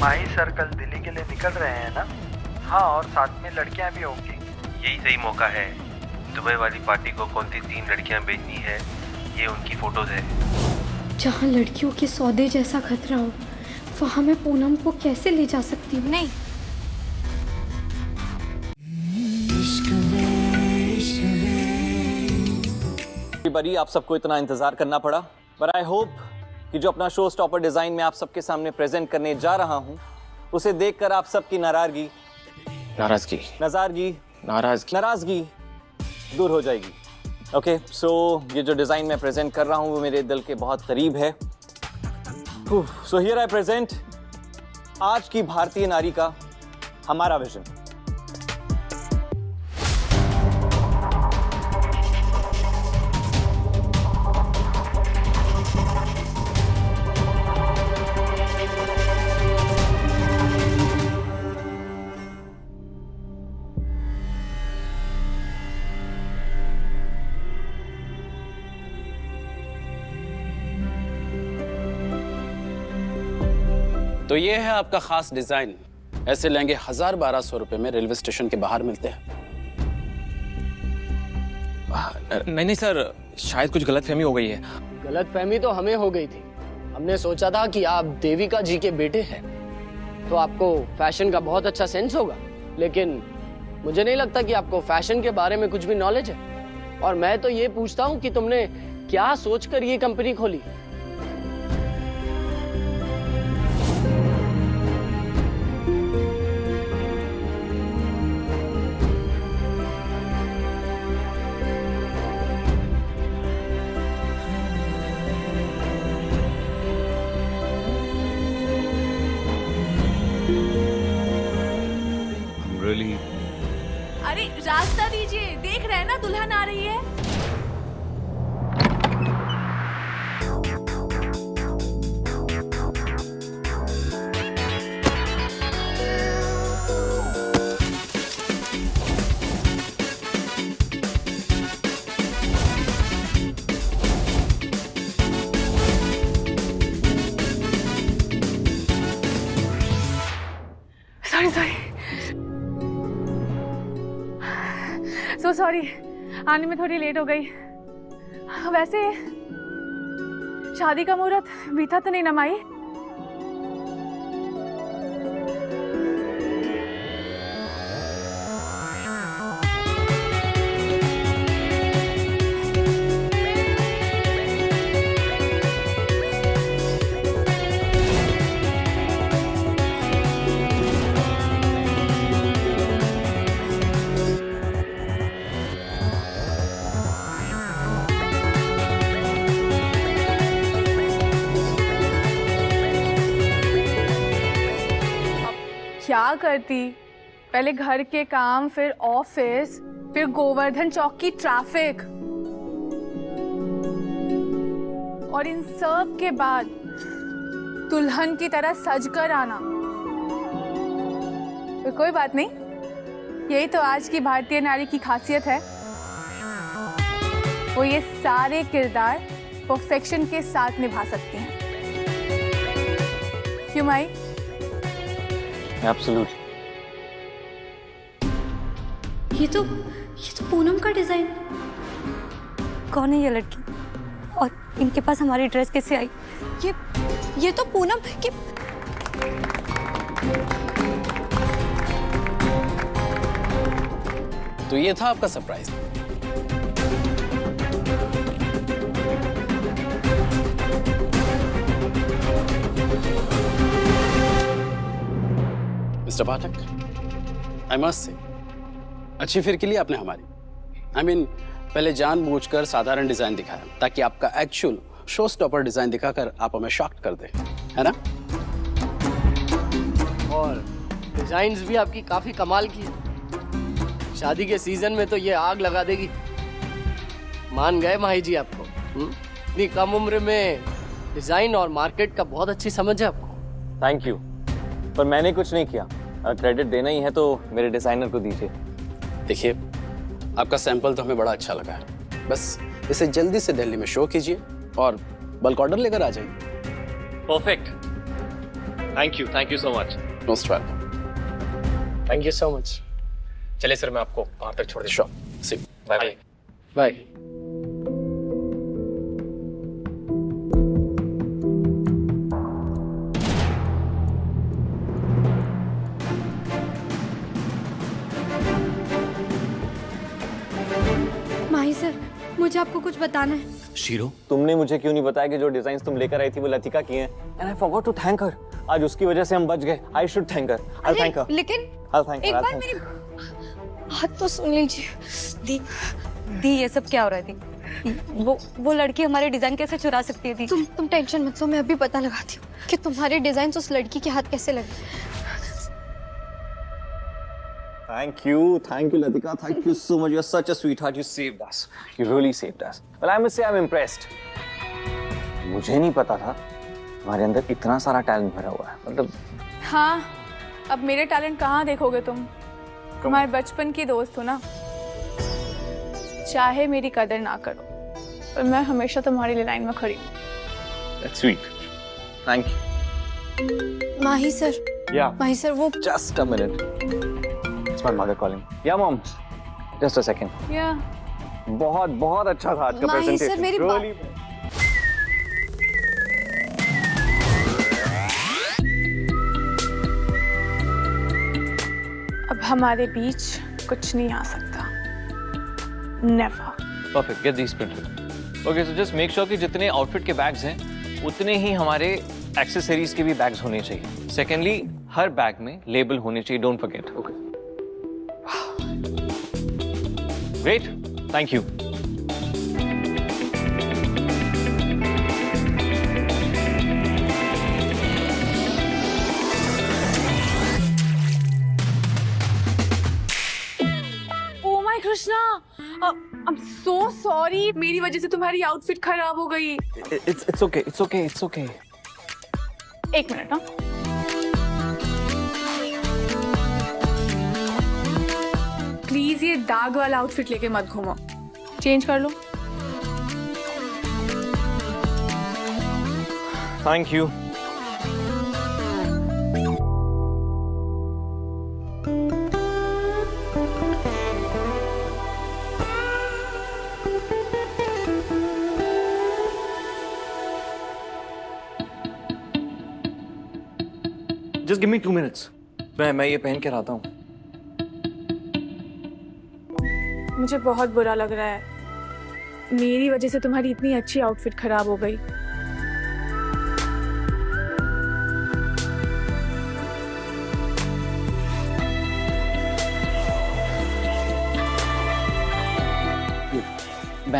माही sir कल दिल्ली के लिए निकल रहे हैं ना? हाँ, और साथ में लड़कियां भी होंगी। यही सही मौका है। दुबई वाली पार्टी को कौन सी 3 लड़कियां भेजनी है, ये उनकी फोटोज है। जहाँ लड़कियों के सौदे जैसा खतरा हो, वहाँ मैं पूनम को कैसे ले जा सकती हूँ? नहीं, बड़ी आप सबको इतना इंतजार करना पड़ा, पर आई होप कि जो अपना शो स्टॉपर डिजाइन में आप सबके सामने प्रेजेंट करने जा रहा हूं, उसे देखकर आप सबकी नाराजगी दूर हो जाएगी। ओके, सो ये जो डिजाइन मैं प्रेजेंट कर रहा हूं वो मेरे दिल के बहुत करीब है। सो हियर आई प्रेजेंट आज की भारतीय नारी का हमारा विजन। तो ये है आपका खास डिजाइन। ऐसे लहंगे 1000-1200 रुपए में रेलवे स्टेशन के बाहर मिलते हैं। नहीं सर, शायद कुछ गलतफहमी हो गई है। गलतफहमी तो हमें हो गई थी। हमने सोचा था कि आप देविका जी के बेटे हैं, तो आपको फैशन का बहुत अच्छा सेंस होगा, लेकिन मुझे नहीं लगता कि आपको फैशन के बारे में कुछ भी नॉलेज है। और मैं तो ये पूछता हूँ कि तुमने क्या सोचकर ये कंपनी खोली? अरे रास्ता दीजिए, देख रहे हैं ना दुल्हन आ रही है। सॉरी, आने में थोड़ी लेट हो गई। वैसे शादी का मुहूर्त बीता तो नहीं ना माई? क्या करती, पहले घर के काम, फिर ऑफिस, फिर गोवर्धन चौक की ट्रैफिक, और इन सब के बाद दुल्हन की तरह सज कर आना। तो कोई बात नहीं, यही तो आज की भारतीय नारी की खासियत है। वो ये सारे किरदार परफेक्शन के साथ निभा सकती हैं। क्यों माई? एब्सोल्युटली। ये तो पूनम का डिजाइन। कौन है ये लड़की और इनके पास हमारी ड्रेस कैसे आई? ये तो पूनम की। तो ये था आपका surprise. Mister Pathak, I must say अच्छी फिर के लिए आपने हमारी पहले जानबूझकर साधारण डिजाइन दिखाया ताकि आपका एक्चुअल शो स्टॉपर डिजाइन दिखाकर आप हमें शॉक कर दे, है ना? और डिजाइन्स भी आपकी काफी कमाल की है। शादी के सीजन में तो ये आग लगा देगी। मान गए माही जी आपको। इतनी कम उम्र में डिजाइन और मार्केट का बहुत अच्छी समझ है आपको। थैंक यू, पर मैंने कुछ नहीं किया। क्रेडिट देना ही है तो मेरे डिजाइनर को दीजिए। देखिए, आपका सैंपल तो हमें बड़ा अच्छा लगा है। बस इसे जल्दी से दिल्ली में शो कीजिए और बल्क ऑर्डर लेकर आ जाइए। Perfect. Thank you so much. Most welcome. Thank you so much. चलिए सर, मैं आपको वहां तक छोड़ देता हूँ। सी बाय बाय। बाय। माही सर, मुझे आपको कुछ बताना है। शीरो, तुमने मुझे क्यों नहीं बताया कि जो डिजाइन तुम लेकर आई थी वो लतिका की हैं? And I forgot to thank her. आज उसकी वजह से हम बच गए। I should thank her. I thank her. लेकिन एक बार मेरी बात तो सुन लीजिए। दी ये सब क्या हो रहा है दी? वो लड़की हमारे डिजाइन कैसे चुरा सकती है दी? तुम टेंशन मत लो, मैं अभी पता लगाती हूँ कि तुम्हारे डिजाइन उस लड़की के हाथ कैसे लगे। Thank you, Latika. Thank you so much. You're such a sweetheart. You saved us. You really saved us. Well, I must say I'm impressed. मुझे नहीं पता था हमारे अंदर इतना सारा टैलेंट भरा हुआ है। मतलब हाँ, अब मेरे टैलेंट कहाँ देखोगे तुम? तुम्हारे बचपन की दोस्त हो ना। चाहे मेरी कदर ना करो, पर मैं हमेशा तुम्हारी लाइन में खड़ी हूँ। that's sweet. Thank you. Mahi sir, Yeah. Mahi sir वो Just a minute. It's my mother calling. Yeah, mom. Just a second. या बहुत अच्छा था आज का माही presentation. सर, मेरी Really. अब हमारे बीच कुछ नहीं आ सकता। Never. Perfect, get this printed. Okay, so just make sure कि जितने आउटफिट के बैग्स हैं उतने ही हमारे एक्सेसरीज के भी बैग्स होने चाहिए। सेकेंडली, हर बैग में लेबल होने चाहिए, don't forget. Okay, great, thank you. Oh my Krishna, I'm so sorry। मेरी वजह से तुम्हारी आउटफिट खराब हो गई। It's okay. It's okay. It's okay. एक मिनट ना। प्लीज ये दाग वाला आउटफिट लेके मत घूमो, चेंज कर लो। Thank you. Just give me 2 minutes. मैं ये पहन के आता हूँ। मुझे बहुत बुरा लग रहा है, मेरी वजह से तुम्हारी इतनी अच्छी आउटफिट खराब हो गई।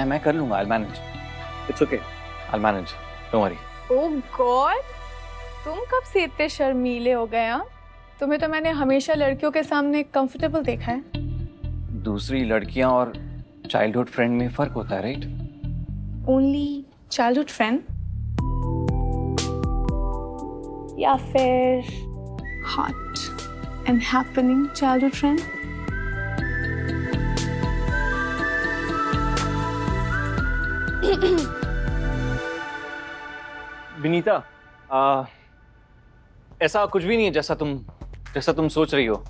मैं कर लूंगा। I'll manage. It's okay. I'll manage. Don't worry. Oh God, तुम कब से इतने शर्मीले हो गए? हाँ, तुम्हें तो मैंने हमेशा लड़कियों के सामने कंफर्टेबल देखा है। दूसरी लड़कियां और चाइल्डहुड फ्रेंड में फर्क होता है, राइट? ओनली चाइल्डहुड फ्रेंड या फिर hot and happening childhood friend? Vinita, ऐसा कुछ भी नहीं है जैसा तुम सोच रही हो।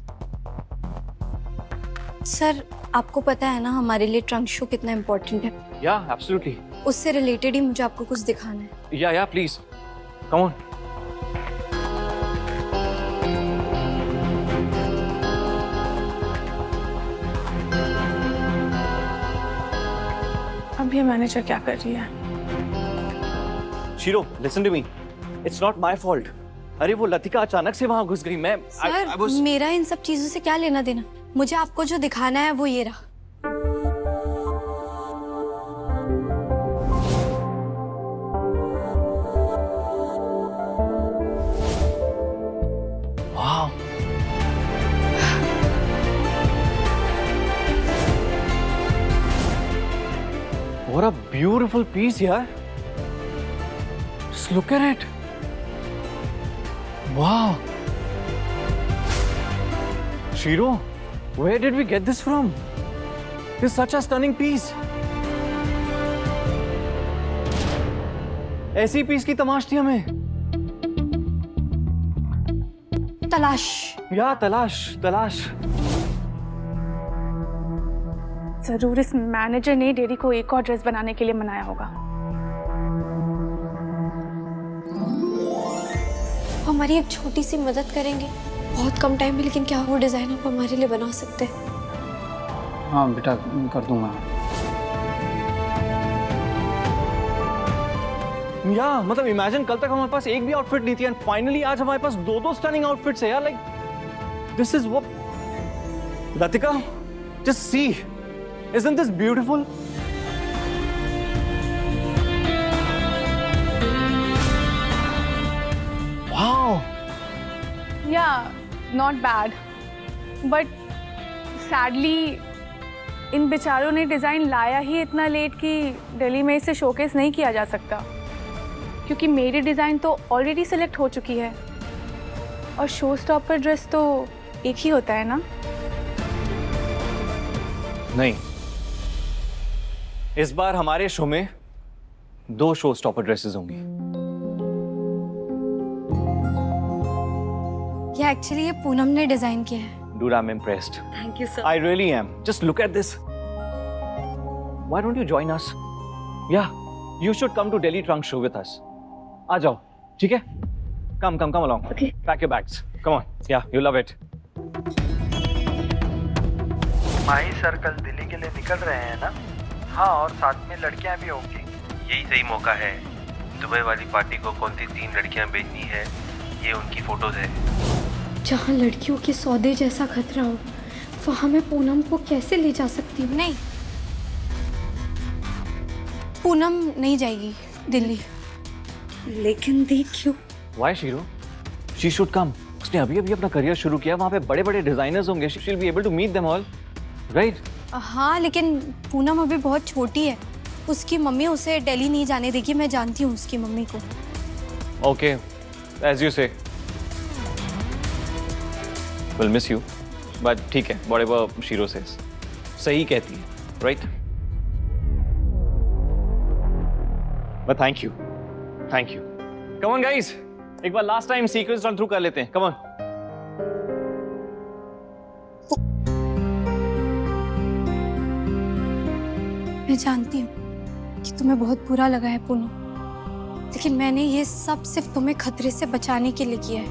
सर, आपको पता है ना हमारे लिए ट्रंक शो कितना इम्पोर्टेंट है। या एब्सोल्युटली। उससे रिलेटेड ही मुझे आपको कुछ दिखाना है। या प्लीज कम ऑन। अब ये मैनेजर क्या कर रही है? शीरो, listen to me. It's not my fault. अरे वो लतिका अचानक से वहां घुस गई। मैं सर, मेरा इन सब चीजों से क्या लेना देना? मुझे आपको जो दिखाना है वो ये रहा। वाह, what a beautiful piece, yaar. Just look at it. Wow. Shiro, where did we get this from? This is such a stunning piece. ऐसी पीस की तमाश थी हमें। तलाश। या तलाश तलाश। जरूर इस मैनेजर ने डेरी को एक और ड्रेस बनाने के लिए मनाया होगा। हमारी एक छोटी सी मदद करेंगे? बहुत कम टाइम में, लेकिन क्या वो डिजाइन आप हमारे लिए बना सकते हैं? हाँ बेटा, कर दूंगा। या मतलब इमेजिन, कल तक हमारे पास एक भी आउटफिट नहीं थी एंड फाइनली आज हमारे पास दो स्टनिंग आउटफिट्स है यार। Like this is what Latika, just see, isn't this beautiful? Wow. Yeah, not bad. But sadly इन बेचारों ने डिज़ाइन लाया ही इतना लेट कि दिल्ली में इसे शोकेस नहीं किया जा सकता, क्योंकि मेरी डिज़ाइन तो ऑलरेडी सिलेक्ट हो चुकी है और शो स्टॉपर ड्रेस तो एक ही होता है ना। नहीं, इस बार हमारे शो में 2 शो स्टॉपर ड्रेसेस होंगी। ये एक्चुअली ये पूनम ने डिजाइन किया है। Dude, I'm impressed. Thank you sir. I really am. Just look at this. Why don't you join us? Yeah, you should come to Delhi Trunk Show with us. आ जाओ, ठीक है? Come along. Okay. Pack your bags. Come on. Yeah, you love it. Mahi sir कल दिल्ली के लिए निकल रहे हैं ना? हाँ, और साथ में लड़कियां भी होंगी। यही सही मौका है। दुबई वाली पार्टी को कौन सी 3 लड़कियां भेजनी है, ये उनकी फोटोज है। जहाँ लड़कियों के सौदे जैसा खतरा हो, वहाँ मैं पूनम को कैसे ले जा सकती हूँ? नहीं, पूनम नहीं जाएगी दिल्ली। लेकिन देख क्यों? Why, Shiro? She should come. उसने अभी अपना करियर शुरू किया, वहाँ पे बड़े डिजाइनर्स होंगे। She'll be able to meet them all, right? हाँ, लेकिन पूनम अभी बहुत छोटी है। उसकी मम्मी उसे दिल्ली नहीं जाने देगी। मैं जानती हूँ उसकी मम्मी को। Okay, as you say. We'll miss you, but ठीक है, whatever Shiro says. सही कहती है, right? But thank you. Come on guys, एक बार last time sequence run through कर लेते हैं. Come on. मैं जानती हूँ कि तुम्हें बहुत बुरा लगा है पूनम, लेकिन मैंने ये सब सिर्फ तुम्हें खतरे से बचाने के लिए किया है।